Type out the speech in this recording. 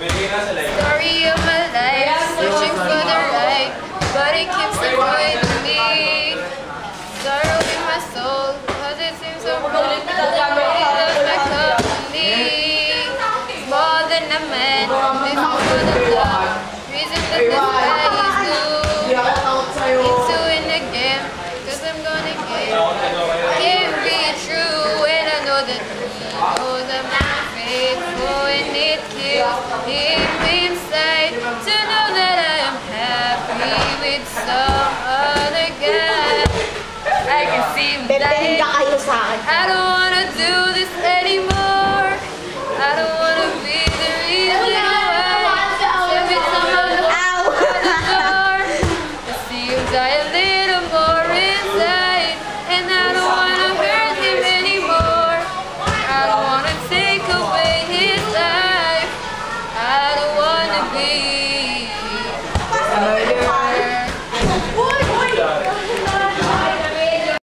Story of my life, searching for the right, but it keeps avoiding me. Sorrow in my soul, cause it seems so wrong. It does my company. More than a man, before the love. Reason that the sky is blue. Into in the game, cause I'm gonna get. Can't be true, and I know that he knows I'm not faithful, and it kills me inside to know that I am happy with some other guy. I can see him dying. Kayo sa akin. I don't wanna